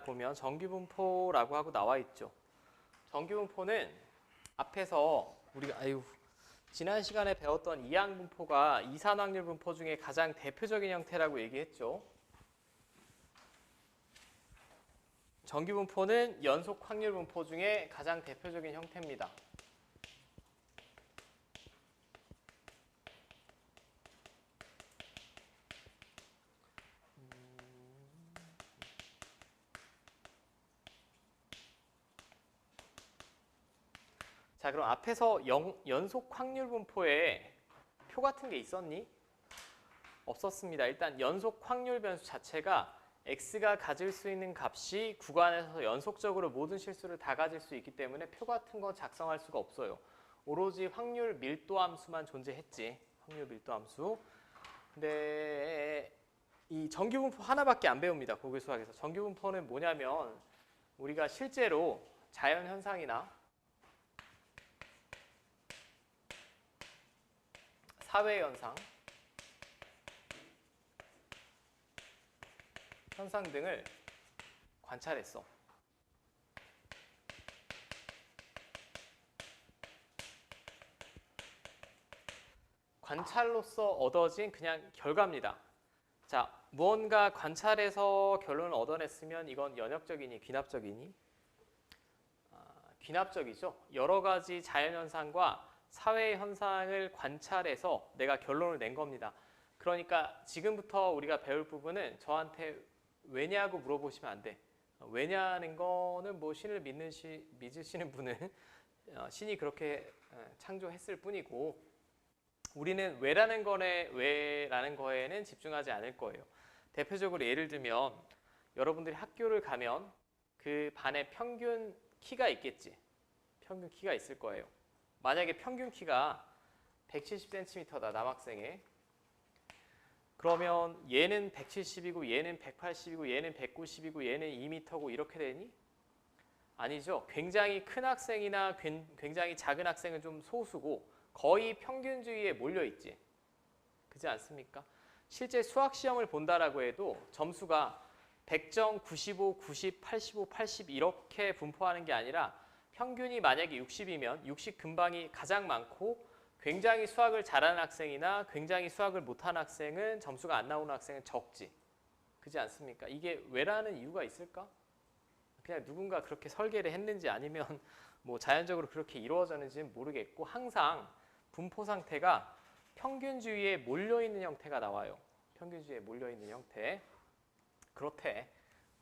딱 보면 정규분포라고 하고 나와 있죠. 정규분포는 앞에서 우리가 지난 시간에 배웠던 이항분포가 이산확률 분포 중에 가장 대표적인 형태라고 얘기했죠. 정규분포는 연속 확률 분포 중에 가장 대표적인 형태입니다. 자, 그럼 앞에서 연속 확률 분포에 표 같은 게 있었니? 없었습니다. 일단 연속 확률 변수 자체가 x가 가질 수 있는 값이 구간에서 연속적으로 모든 실수를 다 가질 수 있기 때문에 표 같은 거 작성할 수가 없어요. 오로지 확률 밀도 함수만 존재했지. 확률 밀도 함수. 근데 이 정규분포 하나밖에 안 배웁니다. 고교 수학에서. 정규분포는 뭐냐면 우리가 실제로 자연현상이나 사회현상, 현상 등을 관찰했어. 관찰로서 얻어진 그냥 결과입니다. 자, 무언가 관찰해서 결론을 얻어냈으면 이건 연역적이니 귀납적이니? 귀납적이죠. 여러 가지 자연현상과 사회 현상을 관찰해서 내가 결론을 낸 겁니다. 그러니까 지금부터 우리가 배울 부분은 저한테 왜냐고 물어보시면 안 돼. 왜냐는 거는 뭐 신을 믿으시는 분은 신이 그렇게 창조했을 뿐이고 우리는 왜라는 거에는 집중하지 않을 거예요. 대표적으로 예를 들면 여러분들이 학교를 가면 그 반에 평균 키가 있겠지. 평균 키가 있을 거예요. 만약에 평균 키가 170cm다 남학생의 그러면 얘는 170이고 얘는 180이고 얘는 190이고 얘는 2m고 이렇게 되니? 아니죠. 굉장히 큰 학생이나 굉장히 작은 학생은 좀 소수고 거의 평균주의에 몰려있지. 그렇지 않습니까? 실제 수학 시험을 본다라고 해도 점수가 100점, 95, 90, 85, 80 이렇게 분포하는 게 아니라 평균이 만약에 60이면 60 근방이 가장 많고 굉장히 수학을 잘하는 학생이나 굉장히 수학을 못하는 학생은 점수가 안 나오는 학생은 적지. 그렇지 않습니까? 이게 왜라는 이유가 있을까? 그냥 누군가 그렇게 설계를 했는지 아니면 뭐 자연적으로 그렇게 이루어졌는지는 모르겠고 항상 분포 상태가 평균주의에 몰려있는 형태가 나와요. 평균주의에 몰려있는 형태. 그렇대.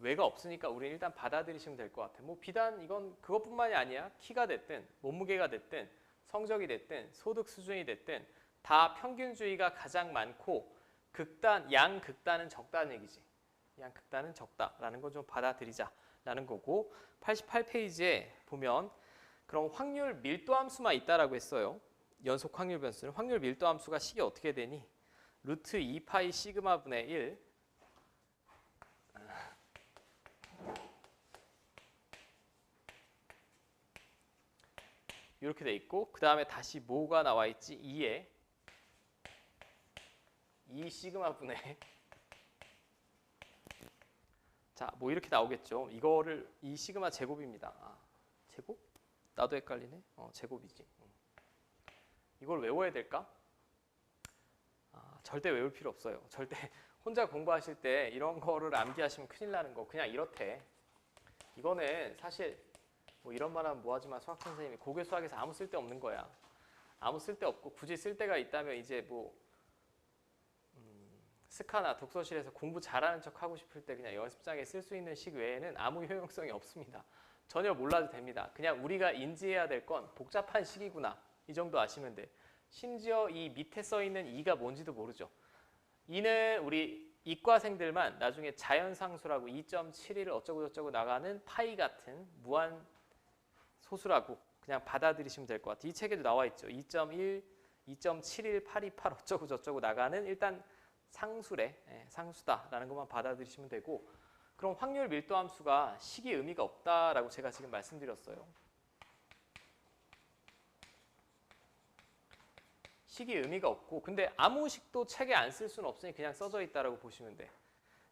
왜가 없으니까 우리는 일단 받아들이시면 될 것 같아. 뭐 비단 이건 그것뿐만이 아니야. 키가 됐든 몸무게가 됐든 성적이 됐든 소득 수준이 됐든 다 평균주의가 가장 많고 양극단은 적다는 얘기지. 양극단은 적다라는 거 좀 받아들이자라는 거고 88페이지에 보면 그럼 확률 밀도 함수만 있다라고 했어요. 연속 확률 변수는 확률 밀도 함수가 식이 어떻게 되니? 루트 2파이 시그마 분의 1 이렇게 돼 있고 그 다음에 다시 뭐가 나와 있지? 2에 2 시그마 분의 자, 뭐 이렇게 나오겠죠. 이거를 2 시그마 제곱입니다. 제곱? 나도 헷갈리네. 제곱이지. 이걸 외워야 될까? 절대 외울 필요 없어요. 절대 혼자 공부하실 때 이런 거를 암기하시면 큰일 나는 거. 그냥 이렇대. 이거는 사실 뭐 이런 말 하면 뭐하지만 수학 선생님이 고교 수학에서 아무 쓸데 없는 거야. 아무 쓸데 없고 굳이 쓸 데가 있다면 이제 뭐 스카나 독서실에서 공부 잘하는 척 하고 싶을 때 그냥 연습장에 쓸 수 있는 식 외에는 아무 효용성이 없습니다. 전혀 몰라도 됩니다. 그냥 우리가 인지해야 될 건 복잡한 식이구나. 이 정도 아시면 돼. 심지어 이 밑에 써 있는 2가 뭔지도 모르죠. 2는 우리 이과생들만 나중에 자연상수라고 2.71을 어쩌고 저쩌고 나가는 파이 같은 무한 소수라고 그냥 받아들이시면 될 것 같아요. 이 책에도 나와 있죠. 2.1, 2.71, 828 어쩌고 저쩌고 나가는 일단 상수래. 상수다라는 것만 받아들이시면 되고 그럼 확률 밀도 함수가 식이 의미가 없다라고 제가 지금 말씀드렸어요. 식이 의미가 없고 근데 아무 식도 책에 안 쓸 수는 없으니 그냥 써져 있다라고 보시면 돼.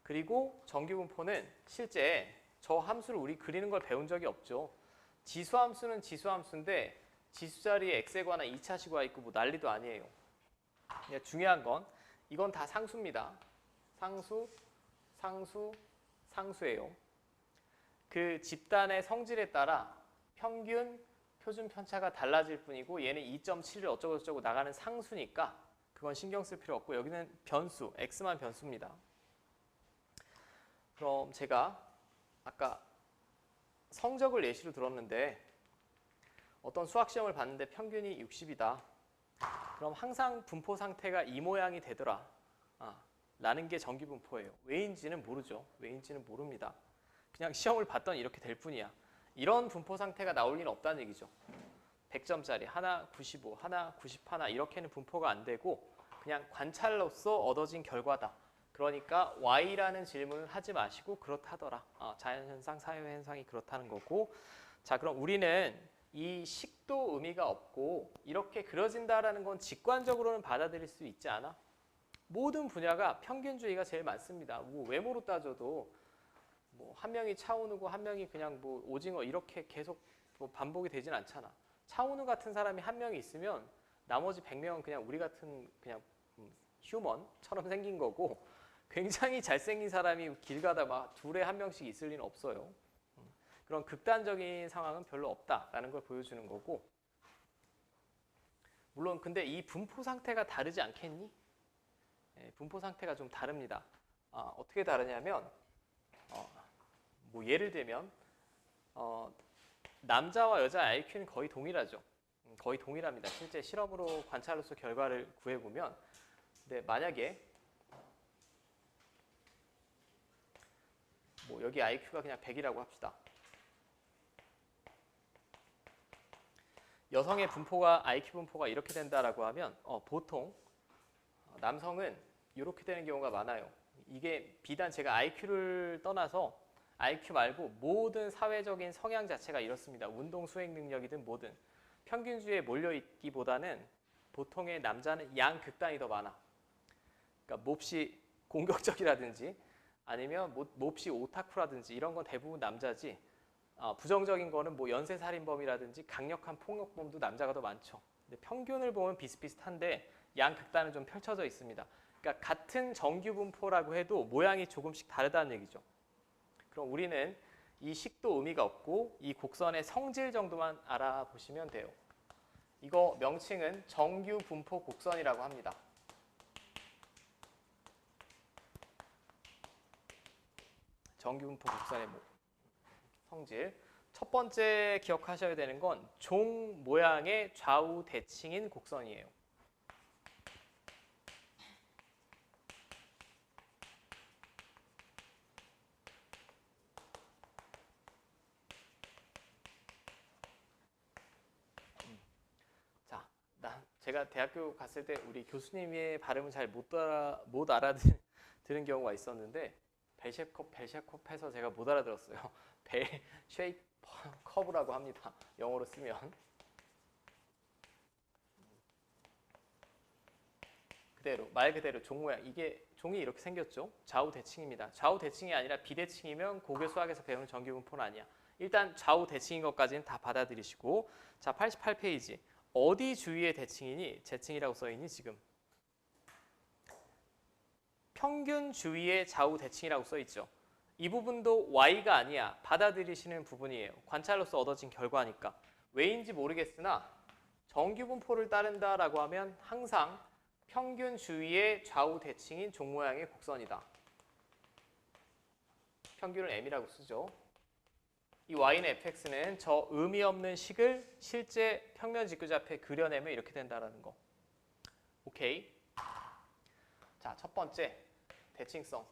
그리고 정규분포는 실제 저 함수를 우리 그리는 걸 배운 적이 없죠. 지수함수는 지수함수인데 지수 자리에 x에 관한 2차식과 있고 뭐 난리도 아니에요. 중요한 건 이건 다 상수입니다. 상수, 상수, 상수예요. 그 집단의 성질에 따라 평균, 표준 편차가 달라질 뿐이고 얘는 2.7을 어쩌고저쩌고 나가는 상수니까 그건 신경 쓸 필요 없고 여기는 변수, x만 변수입니다. 그럼 제가 아까 성적을 예시로 들었는데 어떤 수학시험을 봤는데 평균이 60이다. 그럼 항상 분포 상태가 이 모양이 되더라. 라는 게 정규 분포예요. 왜인지는 모르죠. 왜인지는 모릅니다. 그냥 시험을 봤더니 이렇게 될 뿐이야. 이런 분포 상태가 나올 리는 없다는 얘기죠. 100점짜리 하나 95, 하나 91 이렇게는 분포가 안 되고 그냥 관찰로서 얻어진 결과다. 그러니까 Y라는 질문을 하지 마시고 그렇다더라. 자연현상, 사회현상이 그렇다는 거고. 자, 그럼 우리는 이 식도 의미가 없고 이렇게 그려진다라는 건 직관적으로는 받아들일 수 있지 않아? 모든 분야가 평균주의가 제일 많습니다. 뭐 외모로 따져도 뭐 한 명이 차은우고 한 명이 그냥 뭐 오징어 이렇게 계속 뭐 반복이 되진 않잖아. 차은우 같은 사람이 한 명이 있으면 나머지 100명은 그냥 우리 같은 그냥 휴먼처럼 생긴 거고 굉장히 잘생긴 사람이 길 가다 막 둘에 한 명씩 있을 리는 없어요. 그런 극단적인 상황은 별로 없다라는 걸 보여주는 거고 물론 근데 이 분포 상태가 다르지 않겠니? 분포 상태가 좀 다릅니다. 어떻게 다르냐면 뭐 예를 들면 남자와 여자 IQ는 거의 동일하죠. 거의 동일합니다. 실제 실험으로 관찰로서 결과를 구해보면 근데 만약에 뭐 여기 IQ가 그냥 100이라고 합시다. 여성의 분포가 IQ 분포가 이렇게 된다라고 하면 보통 남성은 이렇게 되는 경우가 많아요. 이게 비단 제가 IQ를 떠나서 IQ 말고 모든 사회적인 성향 자체가 이렇습니다. 운동 수행 능력이든 뭐든 평균주의에 몰려있기보다는 보통의 남자는 양극단이 더 많아. 그러니까 몹시 공격적이라든지 아니면 몹시 오타쿠라든지 이런 건 대부분 남자지 부정적인 거는 뭐 연쇄살인범이라든지 강력한 폭력범도 남자가 더 많죠. 근데 평균을 보면 비슷비슷한데 양극단은 좀 펼쳐져 있습니다. 그러니까 같은 정규 분포라고 해도 모양이 조금씩 다르다는 얘기죠. 그럼 우리는 이 식도 의미가 없고 이 곡선의 성질 정도만 알아보시면 돼요. 이거 명칭은 정규 분포 곡선이라고 합니다. 정규 분포 곡선의 성질. 첫 번째 기억하셔야 되는 건 종 모양의 좌우 대칭인 곡선이에요. 제가 대학교 갔을 때 우리 교수님의 발음을 잘 못 알아들은 경우가 있었는데 벨셰콥 해서 제가 못 알아들었어요. 벨쉐이커브라고 합니다. 영어로 쓰면. 말 그대로 종 모양. 이게 종이 이렇게 생겼죠. 좌우 대칭입니다. 좌우 대칭이 아니라 비대칭이면 고교 수학에서 배우는 정규 분포는 아니야. 일단 좌우 대칭인 것까지는 다 받아들이시고 자 88페이지. 어디 주위의 대칭이니? 재칭이라고 써있니 지금? 평균 주위의 좌우 대칭이라고 써있죠. 이 부분도 Y가 아니야. 받아들이시는 부분이에요. 관찰로서 얻어진 결과니까. 왜인지 모르겠으나 정규 분포를 따른다라고 하면 항상 평균 주위의 좌우 대칭인 종 모양의 곡선이다. 평균을 M이라고 쓰죠. 이 y는 fx는 저 의미 없는 식을 실제 평면 직교자 앞에 그려내면 이렇게 된다라는 거. 오케이. 자, 첫 번째 대칭성.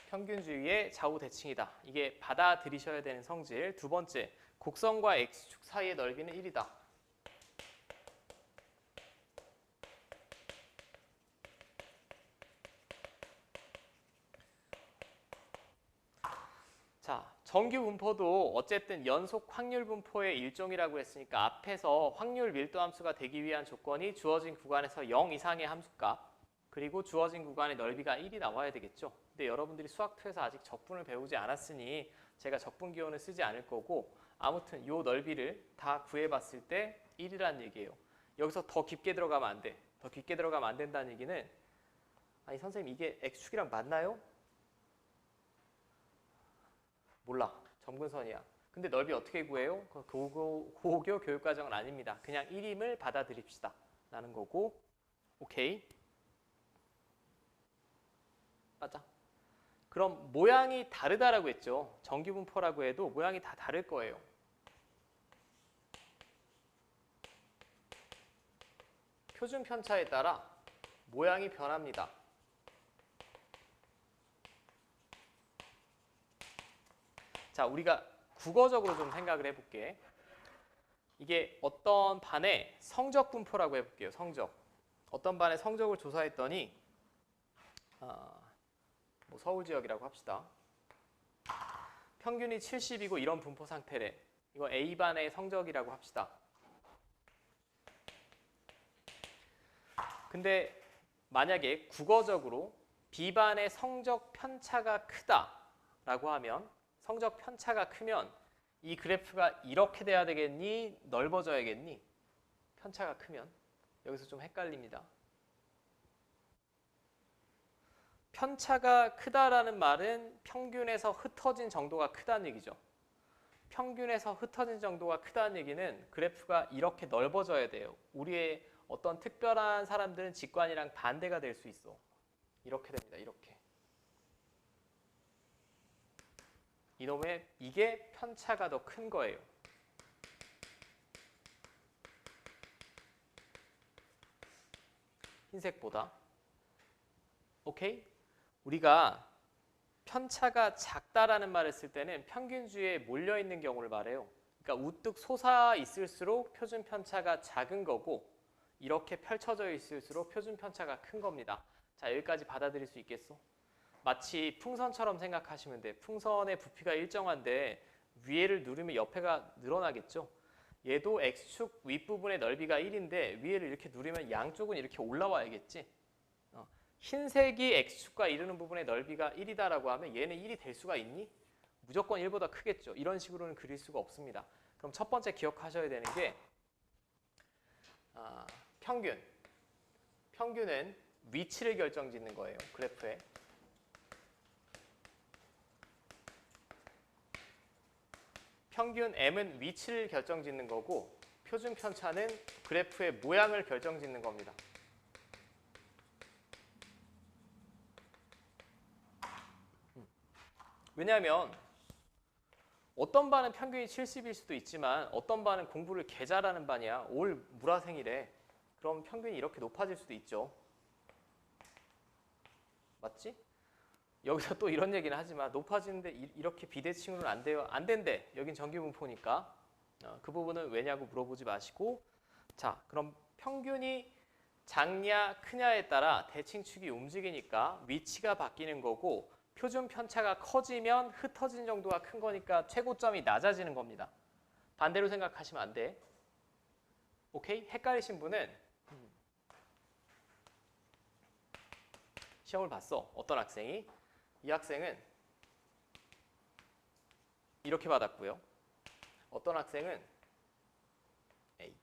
평균주의의 좌우 대칭이다. 이게 받아들이셔야 되는 성질. 두 번째, 곡선과 x축 사이의 넓이는 1이다. 자, 정규 분포도 어쨌든 연속 확률 분포의 일종이라고 했으니까 앞에서 확률 밀도 함수가 되기 위한 조건이 주어진 구간에서 0 이상의 함수값 그리고 주어진 구간의 넓이가 1이 나와야 되겠죠. 근데 여러분들이 수학2에서 아직 적분을 배우지 않았으니 제가 적분 기호는 쓰지 않을 거고 아무튼 이 넓이를 다 구해봤을 때 1이라는 얘기예요. 여기서 더 깊게 들어가면 안 돼. 더 깊게 들어가면 안 된다는 얘기는 아니 선생님 이게 x축이랑 맞나요? 몰라. 점근선이야. 근데 넓이 어떻게 구해요? 고교 교육과정은 아닙니다. 그냥 1임을 받아들입시다. 라는 거고 오케이. 맞아. 그럼 모양이 다르다라고 했죠. 정규분포라고 해도 모양이 다 다를 거예요. 표준 편차에 따라 모양이 변합니다. 자, 우리가 국어적으로 좀 생각을 해볼게. 이게 어떤 반의 성적 분포라고 해볼게요. 성적. 어떤 반의 성적을 조사했더니 뭐 서울 지역이라고 합시다. 평균이 70이고 이런 분포 상태래. 이거 A반의 성적이라고 합시다. 근데 만약에 국어적으로 B반의 성적 편차가 크다라고 하면 성적 편차가 크면 이 그래프가 이렇게 돼야 되겠니? 넓어져야겠니? 편차가 크면 여기서 좀 헷갈립니다. 편차가 크다라는 말은 평균에서 흩어진 정도가 크다는 얘기죠. 평균에서 흩어진 정도가 크다는 얘기는 그래프가 이렇게 넓어져야 돼요. 우리의 어떤 특별한 사람들은 직관이랑 반대가 될 수 있어. 이렇게 됩니다. 이렇게. 이놈의 이게 편차가 더 큰 거예요. 흰색보다. 오케이? 우리가 편차가 작다라는 말을 쓸 때는 평균주에 몰려있는 경우를 말해요. 그러니까 우뚝 솟아 있을수록 표준 편차가 작은 거고 이렇게 펼쳐져 있을수록 표준 편차가 큰 겁니다. 자, 여기까지 받아들일 수 있겠어? 마치 풍선처럼 생각하시면 돼. 풍선의 부피가 일정한데 위에를 누르면 옆에가 늘어나겠죠? 얘도 X축 윗부분의 넓이가 1인데 위에를 이렇게 누르면 양쪽은 이렇게 올라와야겠지? 흰색이 X축과 이루는 부분의 넓이가 1이다라고 하면 얘는 1이 될 수가 있니? 무조건 1보다 크겠죠. 이런 식으로는 그릴 수가 없습니다. 그럼 첫 번째 기억하셔야 되는 게 평균. 평균은 위치를 결정짓는 거예요. 그래프에. 평균 M은 위치를 결정짓는 거고 표준 편차는 그래프의 모양을 결정짓는 겁니다. 왜냐하면 어떤 반은 평균이 70일 수도 있지만 어떤 반은 공부를 개 잘하는 반이야. 올 물화생이래. 그럼 평균이 이렇게 높아질 수도 있죠. 맞지? 여기서 또 이런 얘기는 하지만 높아지는데 이렇게 비대칭으로는 안 돼요. 안 된대. 여긴 정규분포니까. 그 부분은 왜냐고 물어보지 마시고 자, 그럼 평균이 작냐 크냐에 따라 대칭축이 움직이니까 위치가 바뀌는 거고 표준 편차가 커지면 흩어진 정도가 큰 거니까 최고점이 낮아지는 겁니다. 반대로 생각하시면 안 돼. 오케이? 헷갈리신 분은 시험을 봤어. 어떤 학생이? 이 학생은 이렇게 받았고요. 어떤 학생은 A.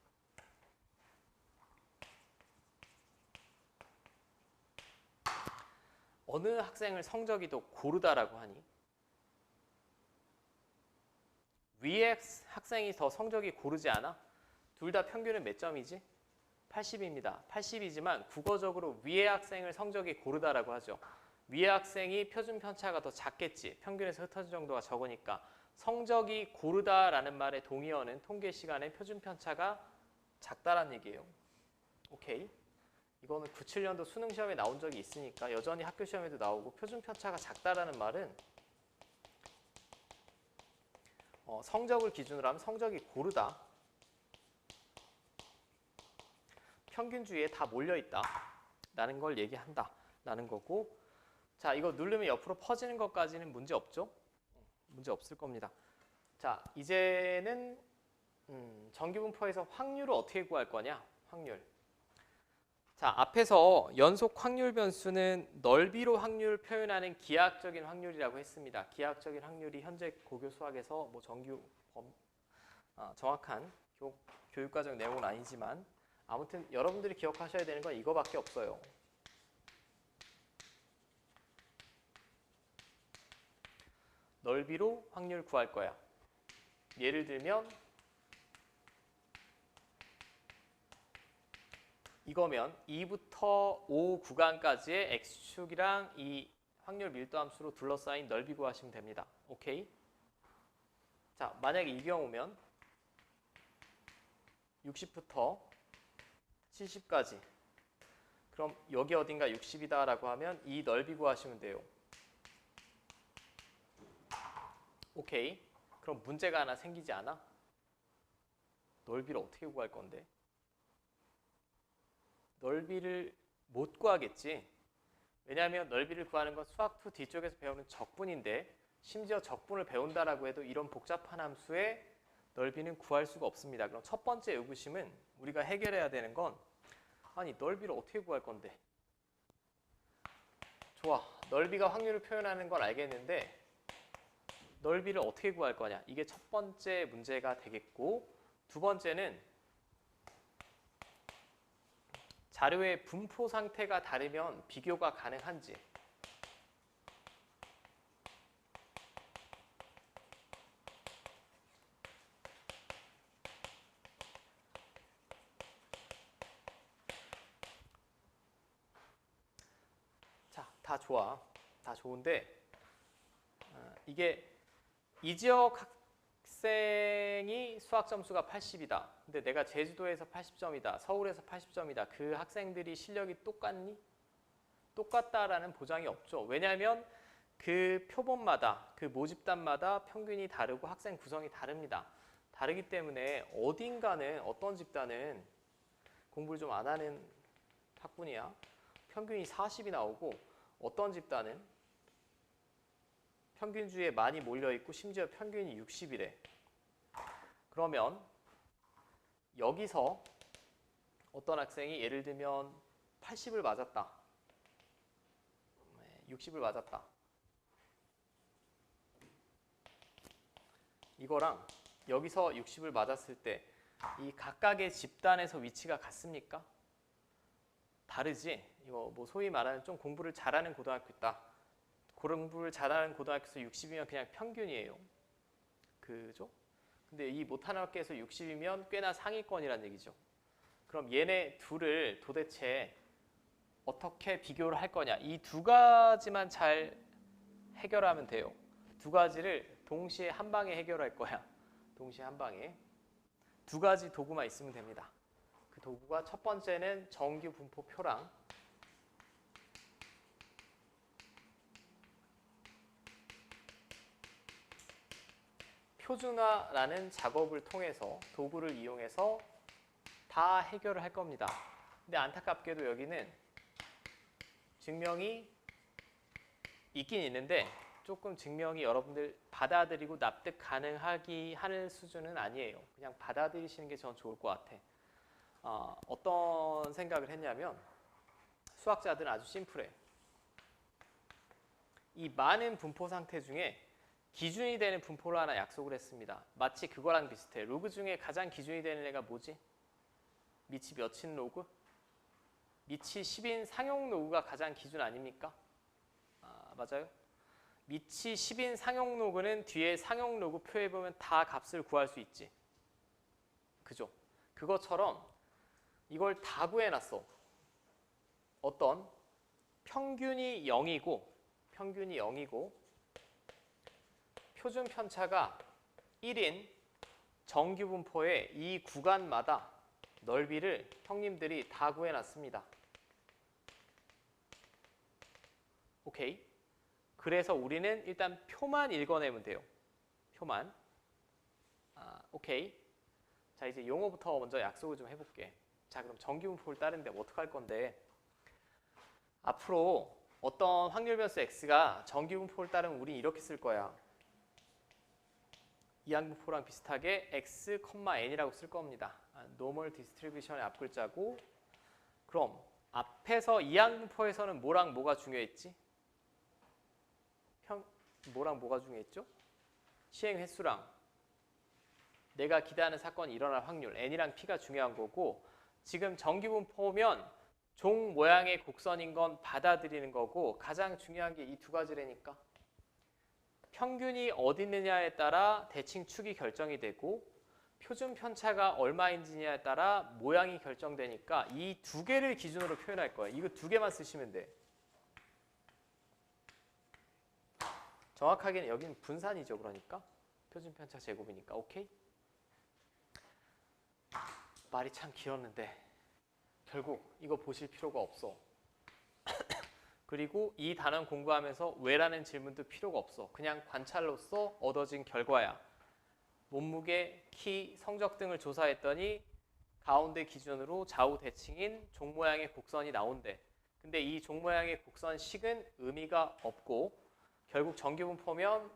어느 학생을 성적이 더 고르다라고 하니? 위에 학생이 더 성적이 고르지 않아? 둘 다 평균은 몇 점이지? 80입니다. 80이지만 국어적으로 위에 학생을 성적이 고르다라고 하죠. 위에 학생이 표준 편차가 더 작겠지. 평균에서 흩어진 정도가 적으니까. 성적이 고르다라는 말의 동의어는 통계 시간에 표준 편차가 작다라는 얘기예요. 오케이? 이거는 97년도 수능 시험에 나온 적이 있으니까 여전히 학교 시험에도 나오고 표준 편차가 작다라는 말은 성적을 기준으로 하면 성적이 고르다. 평균주의에 다 몰려있다. 라는 걸 얘기한다. 라는 거고 자, 이거 누르면 옆으로 퍼지는 것까지는 문제 없죠? 문제 없을 겁니다. 자, 이제는 정규분포에서 확률을 어떻게 구할 거냐? 확률. 자, 앞에서 연속 확률 변수는 넓이로 확률을 표현하는 기하학적인 확률이라고 했습니다. 기하학적인 확률이 현재 고교 수학에서 뭐 정확한 교육과정 내용은 아니지만 아무튼 여러분들이 기억하셔야 되는 건 이거밖에 없어요. 넓이로 확률 구할 거야. 예를 들면 이거면 2부터 5 구간까지의 x축이랑 이 확률 밀도함수로 둘러싸인 넓이 구하시면 됩니다. 오케이? 자, 만약에 이 경우면 60부터 70까지 그럼 여기 어딘가 60이다 라고 하면 이 넓이 구하시면 돼요. 오케이. 그럼 문제가 하나 생기지 않아? 넓이를 어떻게 구할 건데? 넓이를 못 구하겠지. 왜냐하면 넓이를 구하는 건 수학2 뒤쪽에서 배우는 적분인데 심지어 적분을 배운다라고 해도 이런 복잡한 함수의 넓이는 구할 수가 없습니다. 그럼 첫 번째 의구심은 우리가 해결해야 되는 건 아니 넓이를 어떻게 구할 건데? 좋아. 넓이가 확률을 표현하는 걸 알겠는데 넓이를 어떻게 구할 거냐? 이게 첫 번째 문제가 되겠고 두 번째는 자료의 분포 상태가 다르면 비교가 가능한지. 자, 다 좋아. 다 좋은데 이게 이 지역 학생이 수학 점수가 80이다. 근데 내가 제주도에서 80점이다. 서울에서 80점이다. 그 학생들이 실력이 똑같니? 똑같다라는 보장이 없죠. 왜냐하면 그 표본마다, 그 모집단마다 평균이 다르고 학생 구성이 다릅니다. 다르기 때문에 어딘가는 어떤 집단은 공부를 좀 안 하는 학군이야. 평균이 40이 나오고 어떤 집단은 평균주에 많이 몰려있고 심지어 평균이 60이래. 그러면 여기서 어떤 학생이 예를 들면 80을 맞았다. 60을 맞았다. 이거랑 여기서 60을 맞았을 때 이 각각의 집단에서 위치가 같습니까? 다르지? 이거 뭐 소위 말하는 좀 공부를 잘하는 고등학교 있다. 공부를 잘하는 고등학교에서 60이면 그냥 평균이에요. 그죠? 근데 이 못하는 학교에서 60이면 꽤나 상위권이란 얘기죠. 그럼 얘네 둘을 도대체 어떻게 비교를 할 거냐? 이 두 가지만 잘 해결하면 돼요. 두 가지를 동시에 한 방에 해결할 거야. 동시에 한 방에. 두 가지 도구만 있으면 됩니다. 그 도구가 첫 번째는 정규 분포표랑 표준화라는 작업을 통해서 도구를 이용해서 다 해결을 할 겁니다. 근데 안타깝게도 여기는 증명이 있긴 있는데 조금 증명이 여러분들 받아들이고 납득 가능하기 하는 수준은 아니에요. 그냥 받아들이시는 게 전 좋을 것 같아. 어떤 생각을 했냐면 수학자들은 아주 심플해. 이 많은 분포 상태 중에 기준이 되는 분포를 하나 약속을 했습니다. 마치 그거랑 비슷해. 로그 중에 가장 기준이 되는 애가 뭐지? 미치 몇인 로그? 미치 10인 상용 로그가 가장 기준 아닙니까? 맞아요? 미치 10인 상용 로그는 뒤에 상용 로그 표에 보면 다 값을 구할 수 있지. 그죠? 그것처럼 이걸 다 구해놨어. 어떤 평균이 0이고 표준 편차가 1인 정규 분포의 이 구간마다 넓이를 형님들이 다 구해놨습니다. 오케이? 그래서 우리는 일단 표만 읽어내면 돼요. 표만. 오케이. 자, 이제 용어부터 먼저 약속을 좀 해볼게. 자, 그럼 정규 분포를 따르는데 어떡할 건데? 앞으로 어떤 확률 변수 x가 정규 분포를 따르면 우린 이렇게 쓸 거야. 이항분포랑 비슷하게 x, n이라고 쓸 겁니다. normal distribution의 앞글자고 그럼 앞에서 이항분포에서는 뭐랑 뭐가 중요했지? 뭐랑 뭐가 중요했죠? 시행 횟수랑 내가 기대하는 사건이 일어날 확률 n이랑 p가 중요한 거고 지금 정기분포면 종 모양의 곡선인 건 받아들이는 거고 가장 중요한 게 이 두 가지라니까. 평균이 어디 있느냐에 따라 대칭 축이 결정이 되고 표준 편차가 얼마인지냐에 따라 모양이 결정되니까 이 두 개를 기준으로 표현할 거예요. 이거 두 개만 쓰시면 돼. 정확하게는 여기는 분산이죠. 그러니까 표준 편차 제곱이니까. 오케이? 말이 참 길었는데 결국 이거 보실 필요가 없어. 그리고 이 단원 공부하면서 왜라는 질문도 필요가 없어. 그냥 관찰로서 얻어진 결과야. 몸무게, 키, 성적 등을 조사했더니 가운데 기준으로 좌우 대칭인 종 모양의 곡선이 나온대. 근데 이 종 모양의 곡선식은 의미가 없고 결국 정기분포면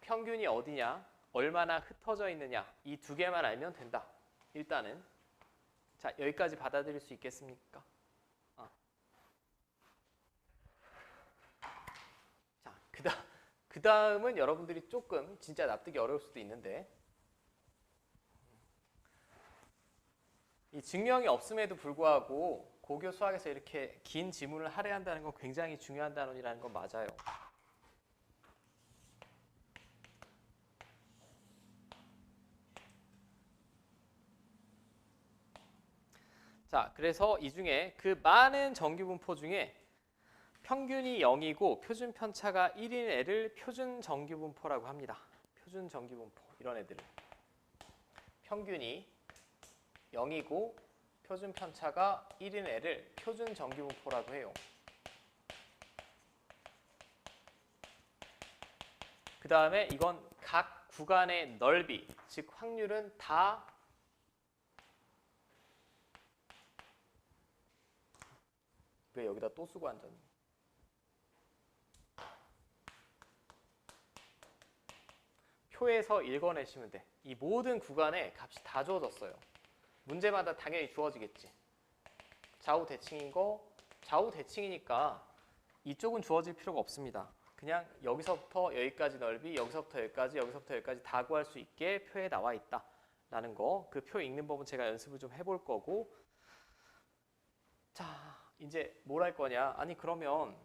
평균이 어디냐, 얼마나 흩어져 있느냐 이 두 개만 알면 된다. 일단은 자 여기까지 받아들일 수 있겠습니까? 자 그 다음은 여러분들이 조금 진짜 납득이 어려울 수도 있는데 이 증명이 없음에도 불구하고 고교 수학에서 이렇게 긴 지문을 할애한다는 건 굉장히 중요한 단원이라는 건 맞아요. 자, 그래서 이 중에 그 많은 정기분포 중에 평균이 0이고 표준 편차가 1인 애를 표준 정기분포라고 합니다. 표준 정기분포 이런 애들을 평균이 0이고 표준 편차가 1인 애를 표준 정기분포라고 해요. 그 다음에 이건 각 구간의 넓이, 즉 확률은 다 왜 여기다 또 쓰고 앉았니? 표에서 읽어내시면 돼. 이 모든 구간에 값이 다 주어졌어요. 문제마다 당연히 주어지겠지. 좌우 대칭인 거, 좌우 대칭이니까 이쪽은 주어질 필요가 없습니다. 그냥 여기서부터 여기까지 넓이, 여기서부터 여기까지, 여기서부터 여기까지 다 구할 수 있게 표에 나와 있다라는 거. 그 표 읽는 법은 제가 연습을 좀 해볼 거고. 자, 이제 뭘 할 거냐? 아니 그러면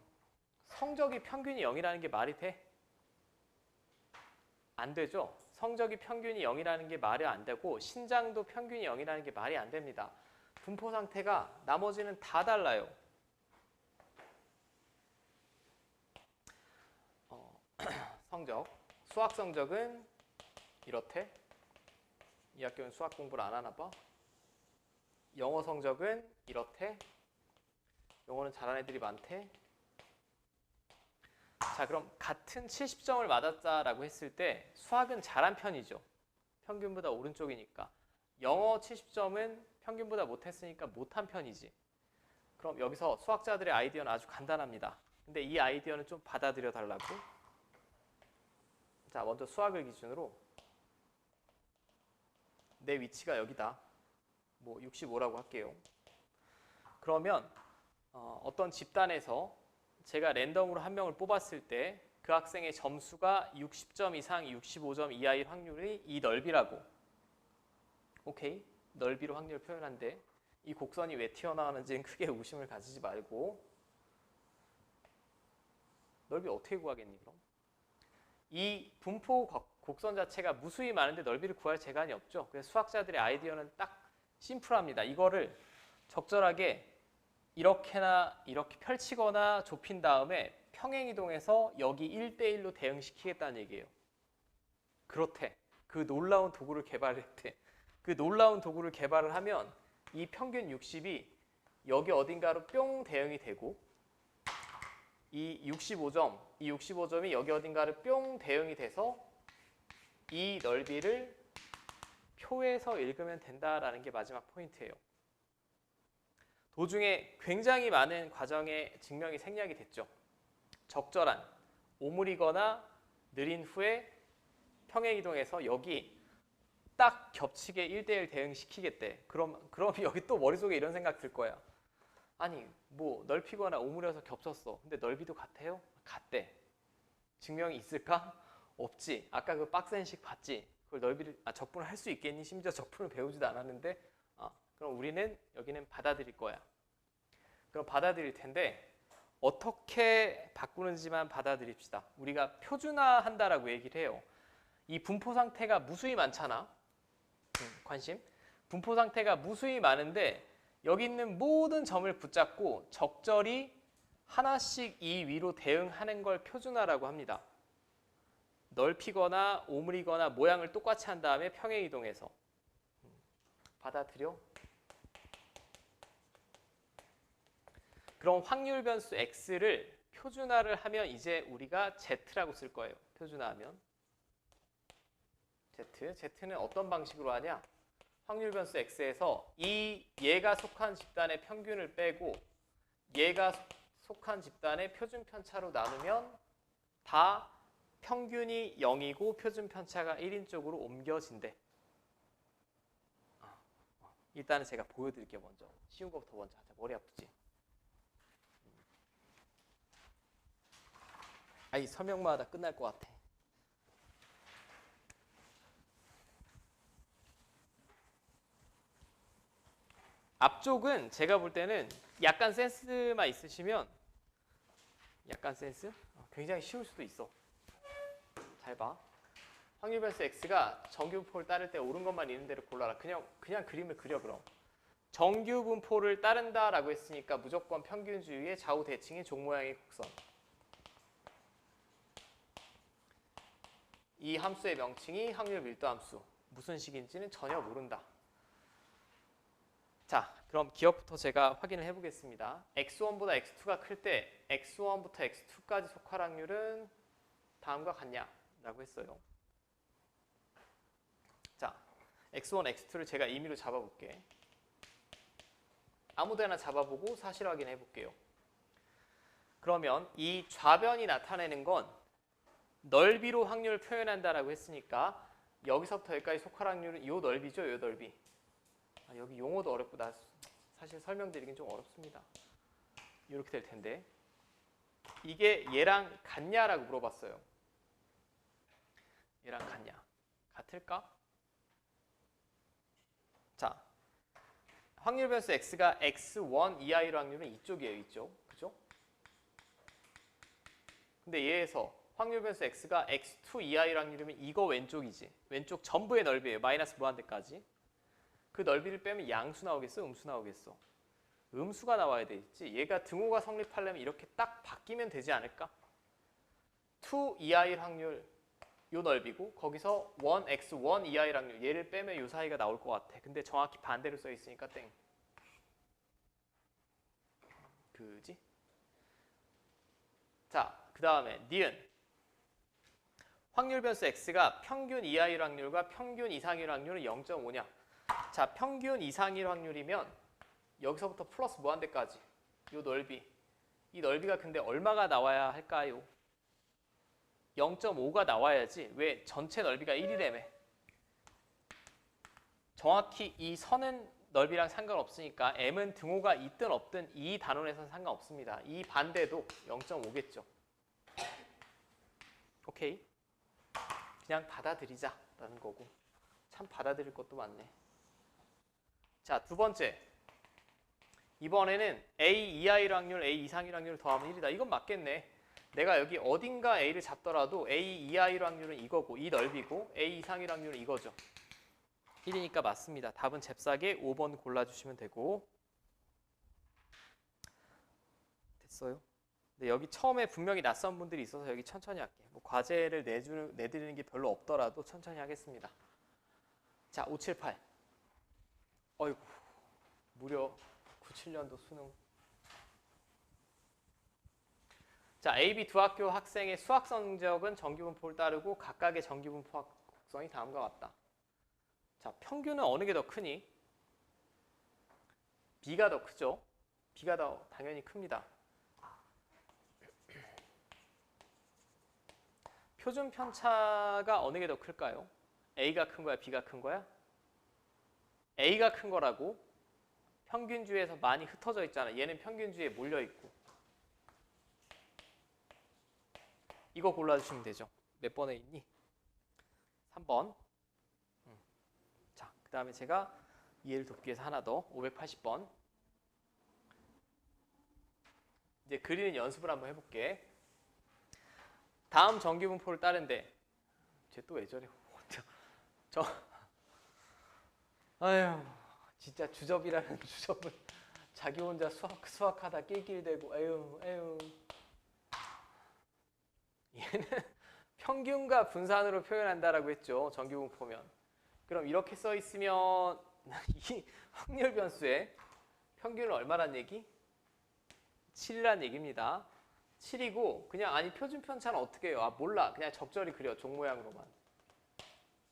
성적이 평균이 0이라는 게 말이 돼? 안 되죠. 성적이 평균이 0이라는 게 말이 안 되고 신장도 평균이 0이라는 게 말이 안 됩니다. 분포 상태가 나머지는 다 달라요. 성적, 수학 성적은 이렇대. 이 학교는 수학 공부를 안 하나 봐. 영어 성적은 이렇대. 영어는 잘하는 애들이 많대. 자, 그럼 같은 70점을 맞았다라고 했을 때 수학은 잘한 편이죠. 평균보다 오른쪽이니까. 영어 70점은 평균보다 못했으니까 못한 편이지. 그럼 여기서 수학자들의 아이디어는 아주 간단합니다. 근데 이 아이디어는 좀 받아들여 달라고. 자, 먼저 수학을 기준으로 내 위치가 여기다. 뭐 65라고 할게요. 그러면 어떤 집단에서 제가 랜덤으로 한 명을 뽑았을 때 그 학생의 점수가 60점 이상, 65점 이하일 확률이 이 넓이라고. 오케이? 넓이로 확률을 표현한데 이 곡선이 왜 튀어나오는지는 크게 의심을 가지지 말고 넓이 어떻게 구하겠니 그럼? 이 분포 곡선 자체가 무수히 많은데 넓이를 구할 재간이 없죠. 그래서 수학자들의 아이디어는 딱 심플합니다. 이거를 적절하게 이렇게나 이렇게 펼치거나 좁힌 다음에 평행이동해서 여기 1대1로 대응시키겠다는 얘기예요. 그렇대. 그 놀라운 도구를 개발했대. 그 놀라운 도구를 개발을 하면 이 평균 60이 여기 어딘가로 뿅 대응이 되고 이 65점이 여기 어딘가로 뿅 대응이 돼서 이 넓이를 표에서 읽으면 된다라는 게 마지막 포인트예요. 도중에 굉장히 많은 과정의 증명이 생략이 됐죠. 적절한, 오므리거나 느린 후에 평행이동해서 여기 딱 겹치게 1대1 대응시키겠대. 그럼 여기 또 머릿속에 이런 생각 들 거야. 아니 뭐 넓히거나 오므려서 겹쳤어. 근데 넓이도 같아요? 같대. 증명이 있을까? 없지. 아까 그 박스행식 봤지? 그걸 넓이를 적분을 할 수 있겠니? 심지어 적분을 배우지도 않았는데 그럼 우리는 여기는 받아들일 거야. 그럼 받아들일 텐데 어떻게 바꾸는지만 받아들입시다. 우리가 표준화한다라고 얘기를 해요. 이 분포 상태가 무수히 많잖아. 관심? 분포 상태가 무수히 많은데 여기 있는 모든 점을 붙잡고 적절히 하나씩 이 위로 대응하는 걸 표준화라고 합니다. 넓히거나 오므리거나 모양을 똑같이 한 다음에 평행이동해서 받아들여? 그럼 확률 변수 x를 표준화를 하면 이제 우리가 z라고 쓸 거예요. 표준화하면 z는 어떤 방식으로 하냐? 확률 변수 x에서 얘가 속한 집단의 평균을 빼고 얘가 속한 집단의 표준 편차로 나누면 다 평균이 0이고 표준 편차가 1인 쪽으로 옮겨진대. 일단은 제가 보여드릴게요. 먼저 쉬운 것부터 먼저 하자. 머리 아프지? 아이 설명만 하다 끝날 것 같아. 앞쪽은 제가 볼 때는 약간 센스만 있으시면 약간 센스? 굉장히 쉬울 수도 있어. 잘 봐. 확률 변수 x가 정규 분포를 따를 때 옳은 것만 있는 대로 골라라. 그냥 그림을 그려 그럼. 정규 분포를 따른다라고 했으니까 무조건 평균주의의 좌우 대칭인 종 모양의 곡선. 이 함수의 명칭이 확률 밀도 함수. 무슨 식인지는 전혀 모른다. 자, 그럼 기억부터 제가 확인을 해보겠습니다. x1보다 x2가 클 때 x1부터 x2까지 속할 확률은 다음과 같냐라고 했어요. 자, x1, x2를 제가 임의로 잡아볼게. 아무데나 잡아보고 사실 확인해 볼게요. 그러면 이 좌변이 나타내는 건 넓이로 확률을 표현한다라고 했으니까 여기서부터 여기까지 속할 확률은 이 넓이죠, 이 넓이. 여기 용어도 어렵고 나 사실 설명드리긴 좀 어렵습니다. 이렇게 될 텐데 이게 얘랑 같냐라고 물어봤어요. 얘랑 같냐? 같을까? 자, 확률 변수 x가 x1 이하일 확률은 이쪽이에요, 이쪽. 그죠? 근데 얘에서 확률 변수 x가 x2 이하일 확률이면 이거 왼쪽이지. 왼쪽 전부의 넓이에요. 마이너스 무한대까지. 그 넓이를 빼면 양수 나오겠어? 음수 나오겠어? 음수가 나와야 되겠지. 얘가 등호가 성립하려면 이렇게 딱 바뀌면 되지 않을까? 2 이하일 확률 요 넓이고 거기서 1x1 이하일 확률 얘를 빼면 요 사이가 나올 것 같아. 근데 정확히 반대로 써 있으니까 땡. 그지? 자, 그 다음에 니은. 확률 변수 x가 평균 이하일 확률과 평균 이상일 확률은 0.5냐? 자, 평균 이상일 확률이면 여기서부터 플러스 무한대까지 요 넓이. 이 넓이가 근데 얼마가 나와야 할까요? 0.5가 나와야지. 왜? 전체 넓이가 1이라며. 정확히 이 선은 넓이랑 상관없으니까 m은 등호가 있든 없든 이 단원에서는 상관없습니다. 이 반대도 0.5겠죠. 오케이? 그냥 받아들이자라는 거고. 참 받아들일 것도 많네. 자, 두 번째. 이번에는 A 이하일 확률, A 이상일 확률을 더하면 1이다. 이건 맞겠네. 내가 여기 어딘가 A를 잡더라도 A 이하일 확률은 이거고 이 넓이고 A 이상일 확률은 이거죠. 1이니까 맞습니다. 답은 잽싸게 5번 골라주시면 되고. 됐어요? 근데 여기 처음에 분명히 낯선 분들이 있어서 여기 천천히 할게. 뭐 과제를 내드리는 게 별로 없더라도 천천히 하겠습니다. 자, 578. 어이구, 무려 97년도 수능. 자, A, B 두 학교 학생의 수학 성적은 정규분포를 따르고 각각의 정규분포 곡선이 다음과 같다. 자, 평균은 어느 게 더 크니? B가 더 크죠? B가 더 당연히 큽니다. 표준 편차가 어느 게 더 클까요? A가 큰 거야, B가 큰 거야? A가 큰 거라고. 평균주에서 많이 흩어져 있잖아. 얘는 평균주에 몰려 있고. 이거 골라주시면 되죠. 몇 번에 있니? 3번. 자, 그 다음에 제가 이해를 돕기 위해서 하나 더. 580번. 이제 그리는 연습을 한번 해볼게. 다음 정규분포를 따른데 쟤 또 왜 저래? 아휴, 진짜 주접이라는 주접은 자기 혼자 수학하다 낄낄대고 에휴. 얘는 평균과 분산으로 표현한다라고 했죠. 정규분포면. 그럼 이렇게 써 있으면 이 확률 변수의 평균은 얼마란 얘기? 7이란 얘기입니다. 7이고 그냥 아니 표준 편차는 어떻게 해요? 아 몰라. 그냥 적절히 그려. 종 모양으로만.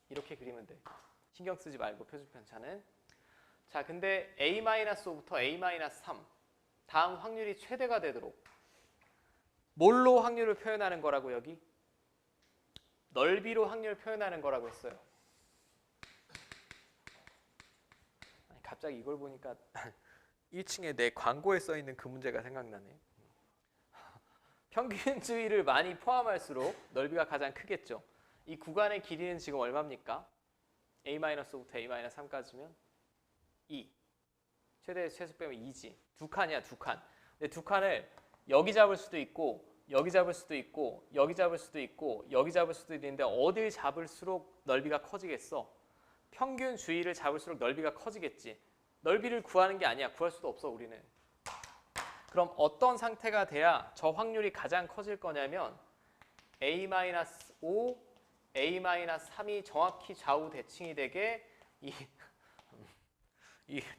이렇게 그리면 돼. 신경 쓰지 말고 표준 편차는. 자, 근데 A-5부터 A-3 다음 확률이 최대가 되도록 뭘로 확률을 표현하는 거라고 여기? 넓이로 확률을 표현하는 거라고 했어요. 아니, 갑자기 이걸 보니까 1층에 내 광고에 써 있는 그 문제가 생각나네. 평균주의를 많이 포함할수록 넓이가 가장 크겠죠. 이 구간의 길이는 지금 얼마입니까? A-5부터 A-3까지면 2. 최대 최소 빼면 2지. 두 칸이야, 두 칸. 근데 두 칸을 여기 잡을 수도 있고 여기 잡을 수도 있고 여기 잡을 수도 있고 여기 잡을 수도 있는데 어딜 잡을수록 넓이가 커지겠어? 평균 주의를 잡을수록 넓이가 커지겠지. 넓이를 구하는 게 아니야. 구할 수도 없어 우리는. 그럼 어떤 상태가 돼야 저 확률이 가장 커질 거냐면 A-5, A-3이 정확히 좌우 대칭이 되게 이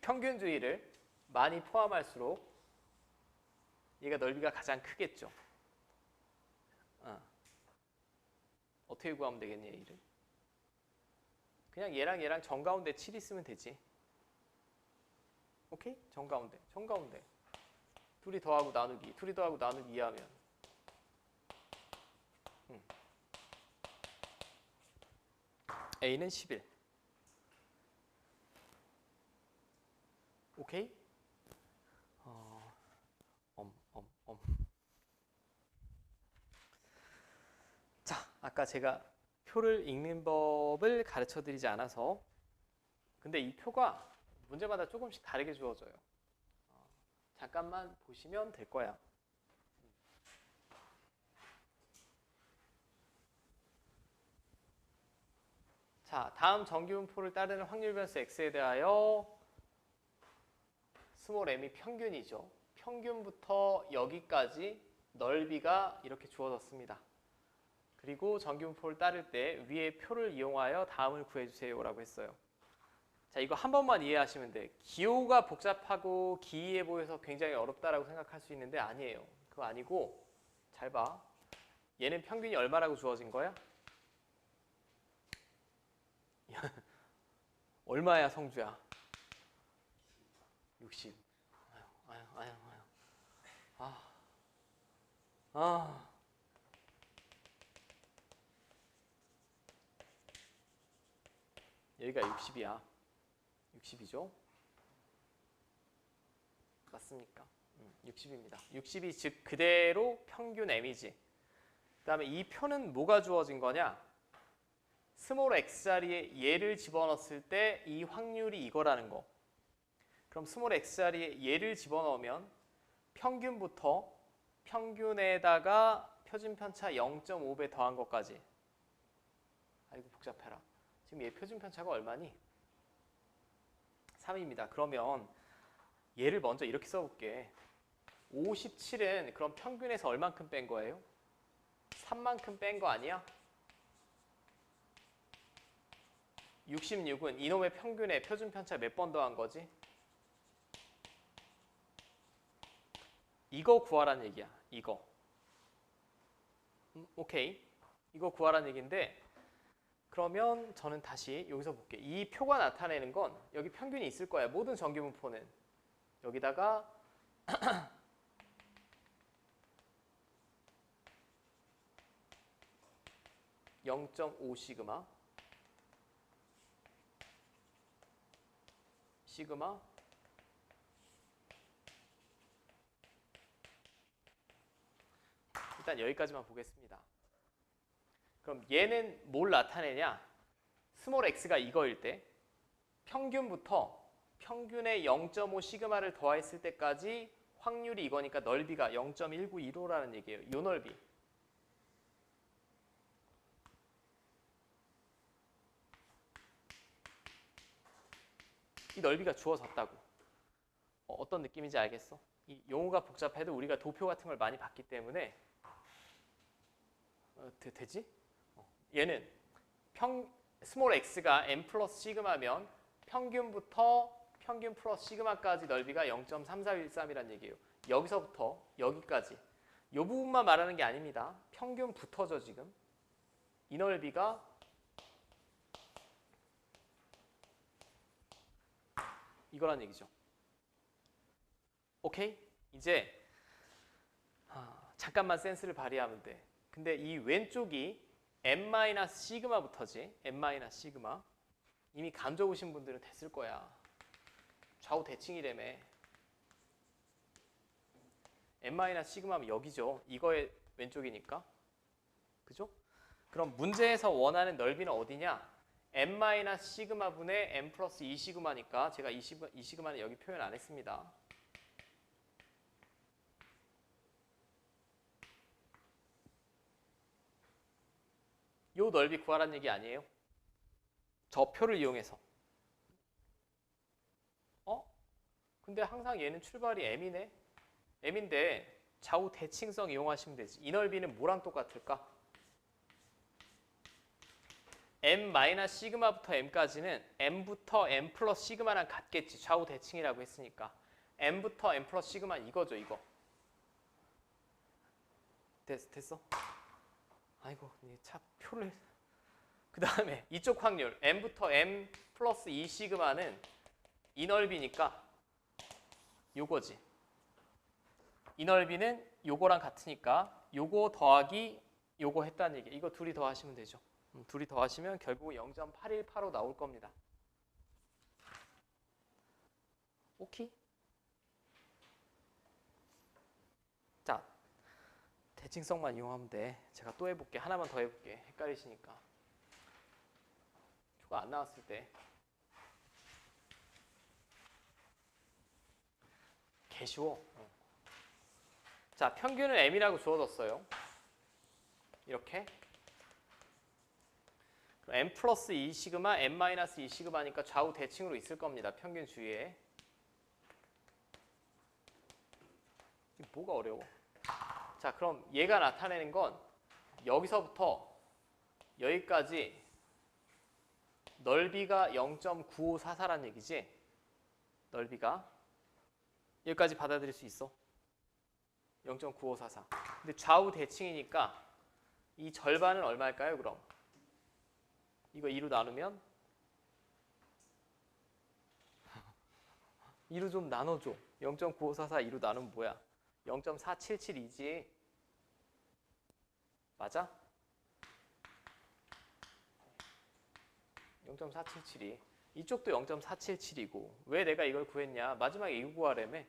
평균주의를 많이 포함할수록 얘가 넓이가 가장 크겠죠. 어떻게 구하면 되겠니, A를? 그냥 얘랑 정가운데 7 있으면 되지. 오케이? 정가운데. 둘이 더하고 나누기. 둘이 더하고 나누기 2하면 A는 11. 오케이? 자, 아까 제가 표를 읽는 법을 가르쳐 드리지 않아서 근데 이 표가 문제마다 조금씩 다르게 주어져요. 잠깐만 보시면 될 거야. 자, 다음 정규분포를 따르는 확률 변수 x에 대하여 스몰 m이 평균이죠. 평균부터 여기까지 넓이가 이렇게 주어졌습니다. 그리고 정규분포를 따를 때 위에 표를 이용하여 다음을 구해주세요 라고 했어요. 자, 이거 한 번만 이해하시면 돼. 기호가 복잡하고 기이해 보여서 굉장히 어렵다라고 생각할 수 있는데 아니에요. 그거 아니고 잘 봐. 얘는 평균이 얼마라고 주어진 거야? 얼마야 성주야? 60. 여기가 60이야. 60이죠? 맞습니까? 60입니다. 60이 즉 그대로 평균 m이지. 그 다음에 이 표는 뭐가 주어진 거냐? 스몰 x자리에 얘를 집어넣었을 때 이 확률이 이거라는 거. 그럼 스몰 x자리에 얘를 집어넣으면 평균부터 평균에다가 표준편차 0.5배 더한 것까지. 아이고 복잡해라. 지금 얘 표준편차가 얼마니? 3입니다. 그러면 얘를 먼저 이렇게 써볼게. 57은 그럼 평균에서 얼만큼 뺀 거예요? 3만큼 뺀 거 아니야? 66은 이놈의 평균에 표준편차 몇 번 더한 거지? 이거 구하라는 얘기야. 이거. 오케이. 이거 구하라는 얘기인데 그러면 저는 다시 여기서 볼게. 이 표가 나타내는 건 여기 평균이 있을 거야. 모든 정규분포는. 여기다가 0.5 시그마 시그마 일단 여기까지만 보겠습니다. 그럼 얘는 뭘 나타내냐? 스몰 x가 이거일 때 평균부터 평균의 0.5 시그마를 더했을 때까지 확률이 이거니까 넓이가 0.1915라는 얘기예요. 요 넓이. 이 넓이가 주어졌다고. 어떤 느낌인지 알겠어? 이 용어가 복잡해도 우리가 도표 같은 걸 많이 봤기 때문에 되지? 얘는 스몰 x가 m 플러스 시그마면 평균부터 평균 플러스 시그마까지 넓이가 0.3413이라는 얘기예요. 여기서부터 여기까지. 이 부분만 말하는 게 아닙니다. 평균부터죠, 지금. 이 넓이가 이거란 얘기죠. 오케이? 이제 잠깐만 센스를 발휘하면 돼. 근데 이 왼쪽이 m-시그마부터지. m-시그마. 이미 감 적으신 분들은 됐을 거야. 좌우 대칭이라며. m-시그마면 여기죠. 이거의 왼쪽이니까. 그죠? 그럼 문제에서 원하는 넓이는 어디냐? m-시그마분의 m 플러스 2시그마니까 제가 2시그마는 여기 표현 안 했습니다. 요 넓이 구하라는 얘기 아니에요? 저 표를 이용해서. 근데 항상 얘는 출발이 m이네? m인데 좌우 대칭성 이용하시면 되지. 이 넓이는 뭐랑 똑같을까? m-시그마부터 m까지는 m부터 m 플러스 시그마랑 같겠지. 좌우 대칭이라고 했으니까. m부터 m 플러스 시그마는 이거죠, 이거. 됐어? 아이고, 참 표를. 그 다음에 이쪽 확률 m부터 m 플러스 2 시그마는 이 넓이니까 요거지. 이 넓이는 요거랑 같으니까 요거 더하기 요거 했다는 얘기. 이거 둘이 더하시면 되죠. 둘이 더하시면 결국 0.818로 나올 겁니다. 오케이? 자, 대칭성만 이용하면 돼. 제가 또 해볼게. 하나만 더 해볼게. 헷갈리시니까. 표가 안 나왔을 때. 개 쉬워. 자, 평균은 m이라고 주어졌어요. 이렇게. m 플러스 2 시그마, m 마이너스 2 시그마니까 좌우 대칭으로 있을 겁니다. 평균 주위에. 뭐가 어려워? 자, 그럼 얘가 나타내는 건 여기서부터 여기까지 넓이가 0.9544라는 얘기지? 넓이가. 여기까지 받아들일 수 있어? 0.9544. 근데 좌우 대칭이니까 이 절반은 얼마일까요, 그럼? 이거 2로 나누면 2로 좀 나눠줘. 0.9544 2로 나누면 뭐야? 0.477이지. 맞아? 0.477이. 이쪽도 0.477이고. 왜 내가 이걸 구했냐? 마지막에 이거 구하려면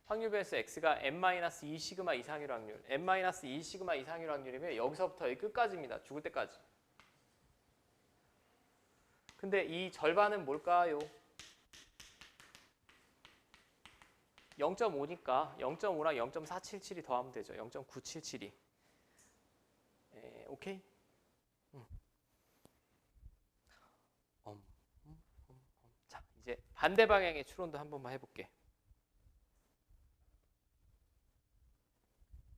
확률 변수 x가 m-2 시그마 이상일 확률. m-2 시그마 이상일 확률이면 여기서부터 여기 끝까지입니다. 죽을 때까지. 근데 이 절반은 뭘까요? 0.5니까 0.5랑 0.477이 더하면 되죠. 0.977이. 오케이? 자, 이제 반대 방향의 추론도 한 번만 해볼게.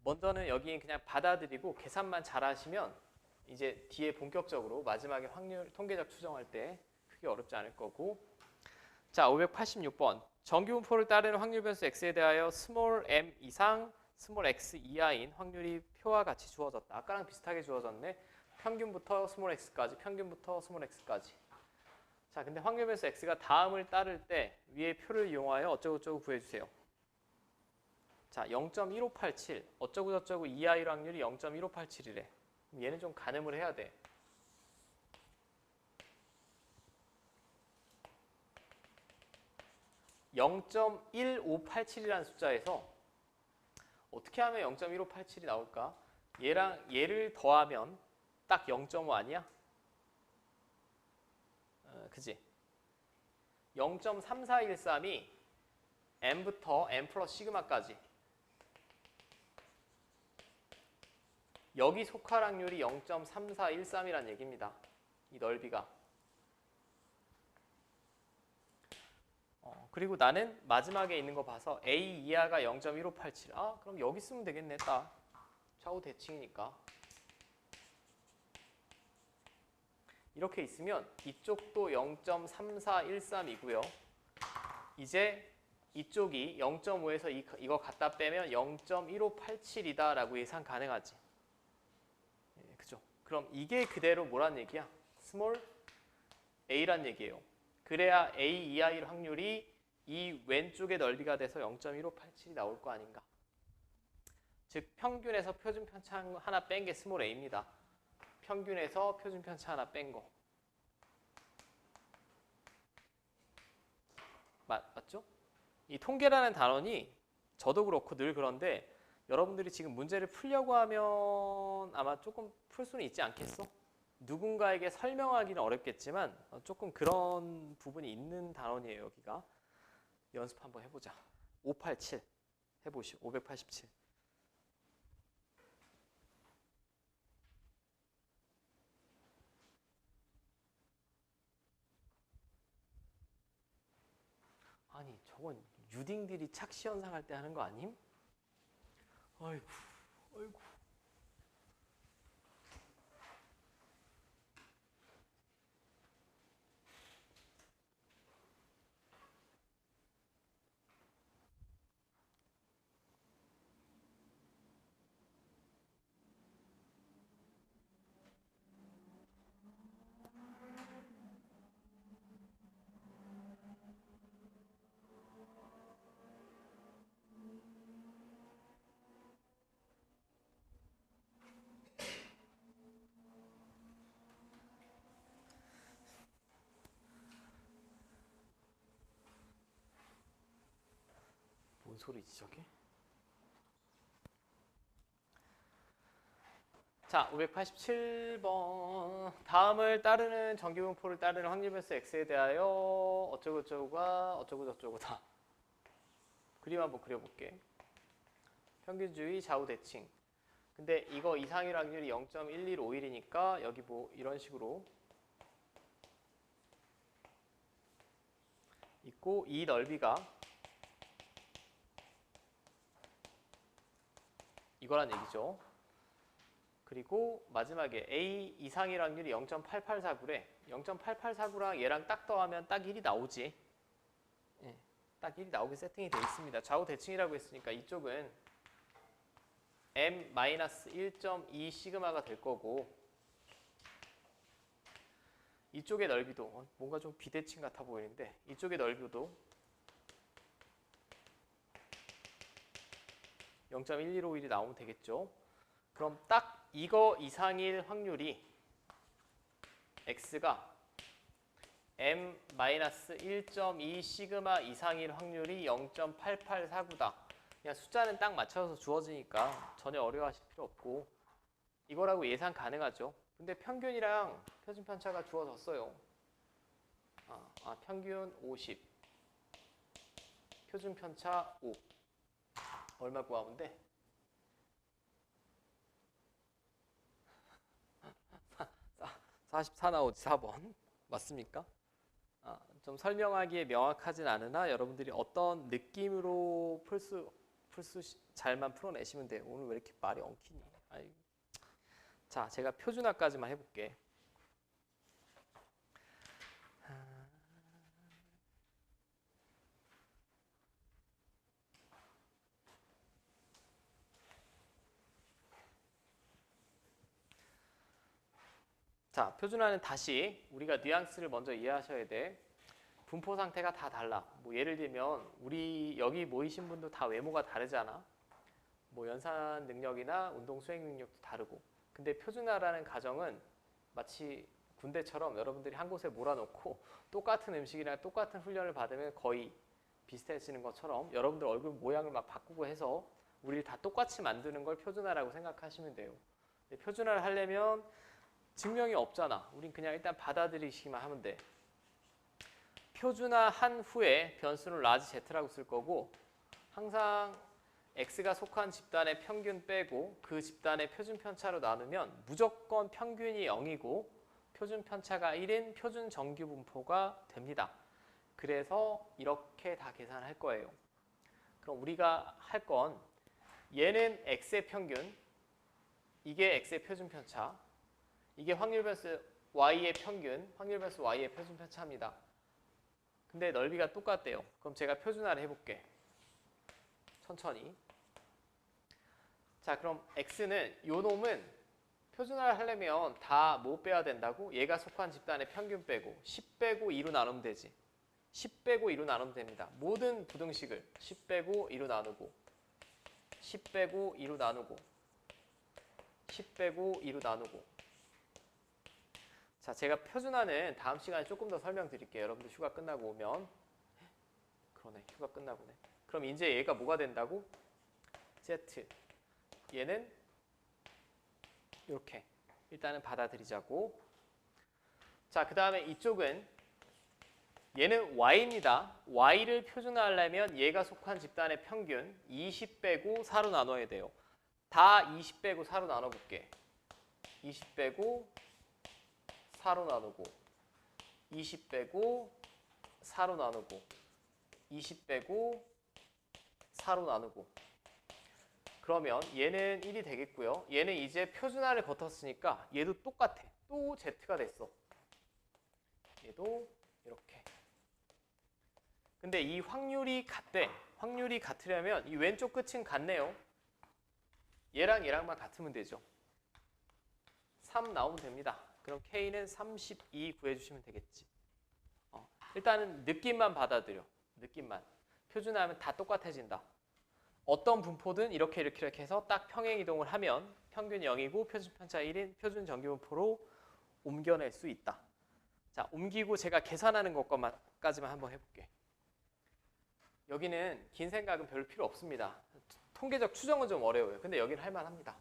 먼저는 여기 그냥 받아들이고 계산만 잘 하시면 이제 뒤에 본격적으로 마지막에 확률 통계적 추정할 때 크게 어렵지 않을 거고. 자, 586번. 정규분포를 따르는 확률 변수 x에 대하여 스몰 m 이상 스몰 x 이하인 확률이 표와 같이 주어졌다. 아까랑 비슷하게 주어졌네. 평균부터 스몰 x까지, 평균부터 스몰 x까지. 자, 근데 확률 변수 x가 다음을 따를 때 위에 표를 이용하여 어쩌고저쩌고 구해주세요. 자, 0.1587. 어쩌고저쩌고 이하일 확률이 0.1587이래. 얘는 좀 가늠을 해야 돼. 0.1587이라는 숫자에서 어떻게 하면 0.1587이 나올까? 얘를 더하면 딱 0.5 아니야? 그지? 0.3413이 n부터 n 플러스 시그마까지 여기 속할 확률이 0.3413이라는 얘기입니다. 이 넓이가. 그리고 나는 마지막에 있는 거 봐서 A 이하가 0.1587. 아, 그럼 여기 쓰면 되겠네. 딱 좌우 대칭이니까. 이렇게 있으면 이쪽도 0.3413이고요. 이제 이쪽이 0.5에서 이거 갖다 빼면 0.1587이다라고 예상 가능하지. 예, 그죠? 그럼 이게 그대로 뭐란 얘기야? 스몰 a란 얘기예요. 그래야 a 이하일 확률이 이 왼쪽의 넓이가 돼서 0.1587이 나올 거 아닌가. 즉 평균에서 표준 편차 하나 뺀 게 스몰 a입니다. 평균에서 표준 편차 하나 뺀 거. 맞죠? 이 통계라는 단원이 저도 그렇고 늘 그런데 여러분들이 지금 문제를 풀려고 하면 아마 조금 풀 수는 있지 않겠어? 누군가에게 설명하기는 어렵겠지만 조금 그런 부분이 있는 단원이에요. 여기가. 연습 한번 해보자. 587 해보시오. 587. 아니 저건 유딩들이 착시 현상할 때 하는 거 아님? 아이고 아이고. 뭔 소리지 저게? 자, 587번. 다음을 따르는 정기분포를 따르는 확률변수 x에 대하여 어쩌고저쩌고가 어쩌고저쩌고다. 그림 한번 그려볼게. 평균주의 좌우 대칭. 근데 이거 이상일 확률이 0.1151이니까 여기 뭐 이런 식으로 있고 이 넓이가 이거란 얘기죠. 그리고 마지막에 A 이상일 확률이 0.8849래. 0.8849랑 얘랑 딱 더하면 딱 1이 나오지. 예, 딱 1이 나오게 세팅이 되어 있습니다. 좌우 대칭이라고 했으니까 이쪽은 m-1.2 시그마가 될 거고 이쪽의 넓이도 뭔가 좀 비대칭 같아 보이는데 이쪽의 넓이도 0.1151이 나오면 되겠죠. 그럼 딱 이거 이상일 확률이 x가 m-1.2 시그마 이상일 확률이 0.8849다. 그냥 숫자는 딱 맞춰서 주어지니까 전혀 어려워하실 필요 없고 이거라고 예상 가능하죠. 근데 평균이랑 표준 편차가 주어졌어요. 평균 50, 표준 편차 5. 얼마 구하면 돼? 44 나오지 4번. 맞습니까? 좀 설명하기에 명확하진 않으나 여러분들이 어떤 느낌으로 잘만 풀어내시면 돼요. 오늘 왜 이렇게 말이 엉키니? 자, 제가 표준화까지만 해볼게. 자, 표준화는 다시 우리가 뉘앙스를 먼저 이해하셔야 돼. 분포 상태가 다 달라. 뭐 예를 들면 우리 여기 모이신 분도 다 외모가 다르잖아. 뭐 연산 능력이나 운동 수행 능력도 다르고. 근데 표준화라는 가정은 마치 군대처럼 여러분들이 한 곳에 몰아놓고 똑같은 음식이나 똑같은 훈련을 받으면 거의 비슷해지는 것처럼 여러분들 얼굴 모양을 막 바꾸고 해서 우리를 다 똑같이 만드는 걸 표준화라고 생각하시면 돼요. 근데 표준화를 하려면 증명이 없잖아. 우린 그냥 일단 받아들이시기만 하면 돼. 표준화한 후에 변수는 라지 z라고 쓸 거고 항상 x가 속한 집단의 평균 빼고 그 집단의 표준 편차로 나누면 무조건 평균이 0이고 표준 편차가 1인 표준 정규 분포가 됩니다. 그래서 이렇게 다 계산할 거예요. 그럼 우리가 할 건 얘는 x의 평균, 이게 x의 표준 편차, 이게 확률 변수 y의 평균, 확률 변수 y의 표준 편차입니다. 근데 넓이가 똑같대요. 그럼 제가 표준화를 해볼게. 천천히. 자, 그럼 x는 요 놈은 표준화를 하려면 다 뭐 빼야 된다고? 얘가 속한 집단의 평균 빼고 10 빼고 2로 나누면 되지. 10 빼고 2로 나누면 됩니다. 모든 부등식을 10 빼고 2로 나누고 10 빼고 2로 나누고 10 빼고 2로 나누고. 자, 제가 표준화는 다음 시간에 조금 더 설명드릴게요. 여러분들 휴가 끝나고 오면. 그러네, 휴가 끝나고네. 그럼 이제 얘가 뭐가 된다고? Z. 얘는 이렇게 일단은 받아들이자고. 자, 그 다음에 이쪽은 얘는 y입니다. y를 표준화하려면 얘가 속한 집단의 평균 20 빼고 4로 나눠야 돼요. 다 20 빼고 4로 나눠볼게. 20 빼고 4로 나누고 20 빼고 4로 나누고 20 빼고 4로 나누고. 그러면 얘는 1이 되겠고요. 얘는 이제 표준화를 거쳤으니까 얘도 똑같아. 또 Z가 됐어. 얘도 이렇게. 근데 이 확률이 같대. 확률이 같으려면 이 왼쪽 끝은 같네요. 얘랑 얘랑만 같으면 되죠. 3 나오면 됩니다. 그럼 K는 32 구해주시면 되겠지. 일단은 느낌만 받아들여. 느낌만. 표준화하면 다 똑같아진다. 어떤 분포든 이렇게 해서 딱 평행 이동을 하면 평균 0이고 표준 편차 1인 표준 정규 분포로 옮겨낼 수 있다. 자, 옮기고 제가 계산하는 것까지만 한번 해볼게. 여기는 긴 생각은 별로 필요 없습니다. 통계적 추정은 좀 어려워요. 근데 여기는 할만합니다.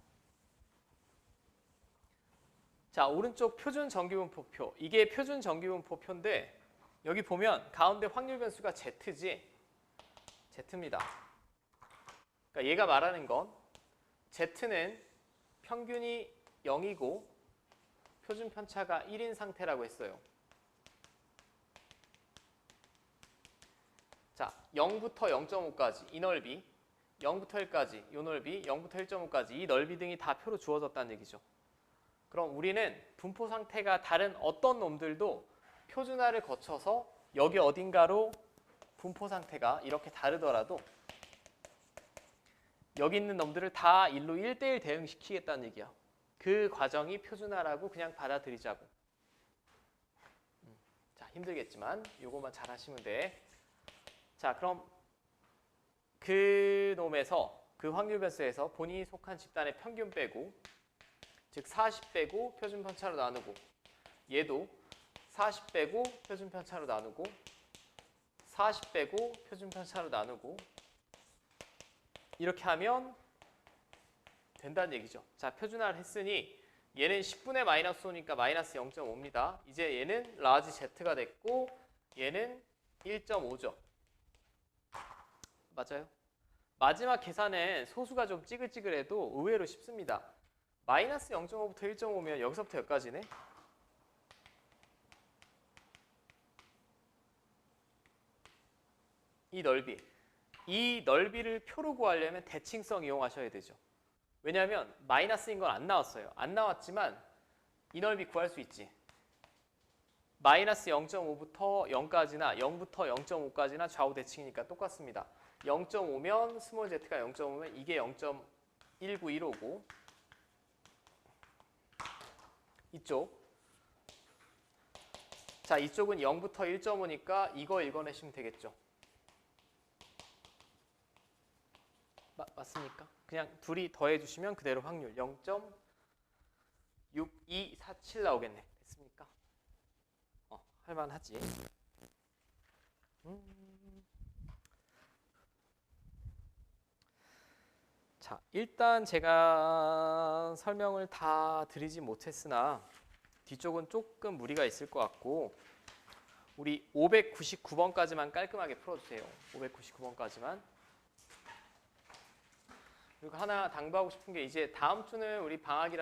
자, 오른쪽 표준 정규분포표. 이게 표준 정규분포표인데 여기 보면 가운데 확률 변수가 Z지. Z입니다. 그러니까 얘가 말하는 건 Z는 평균이 0이고 표준 편차가 1인 상태라고 했어요. 자, 0부터 0.5까지 이 넓이, 0부터 1까지 이 넓이, 0부터 1.5까지 이 넓이 등이 다 표로 주어졌다는 얘기죠. 그럼 우리는 분포 상태가 다른 어떤 놈들도 표준화를 거쳐서 여기 어딘가로 분포 상태가 이렇게 다르더라도 여기 있는 놈들을 다 1로 1대1 대응시키겠다는 얘기야. 그 과정이 표준화라고 그냥 받아들이자고. 자, 힘들겠지만 요거만 잘 하시면 돼. 자, 그럼 그 놈에서 그 확률 변수에서 본인이 속한 집단의 평균 빼고 즉 40 빼고 표준 편차로 나누고 얘도 40 빼고 표준 편차로 나누고 40 빼고 표준 편차로 나누고 이렇게 하면 된다는 얘기죠. 자, 표준화를 했으니 얘는 10분의 마이너스 5니까 마이너스 0.5입니다. 이제 얘는 라지 Z가 됐고 얘는 1.5죠. 맞아요? 마지막 계산은 소수가 좀 찌글찌글해도 의외로 쉽습니다. 마이너스 0.5부터 1.5면 여기서부터 여기까지네. 이 넓이. 이 넓이를 표로 구하려면 대칭성 이용하셔야 되죠. 왜냐하면 마이너스인 건 안 나왔어요. 안 나왔지만 이 넓이 구할 수 있지. 마이너스 0.5부터 0까지나 0부터 0.5까지나 좌우 대칭이니까 똑같습니다. 0.5면 스몰 z가 0.5면 이게 0.191오고 이쪽. 자, 이쪽은 0부터 1.5니까 이거 읽어내시면 되겠죠. 맞습니까? 그냥 둘이 더해주시면 그대로 확률 0.6247 나오겠네. 됐습니까? 할만하지. 자, 일단 제가 설명을 다 드리지 못했으나 뒤쪽은 조금 무리가 있을 것 같고 우리 599번까지만 깔끔하게 풀어주세요. 599번까지만. 그리고 하나 당부하고 싶은 게 이제 다음 주는 우리 방학이라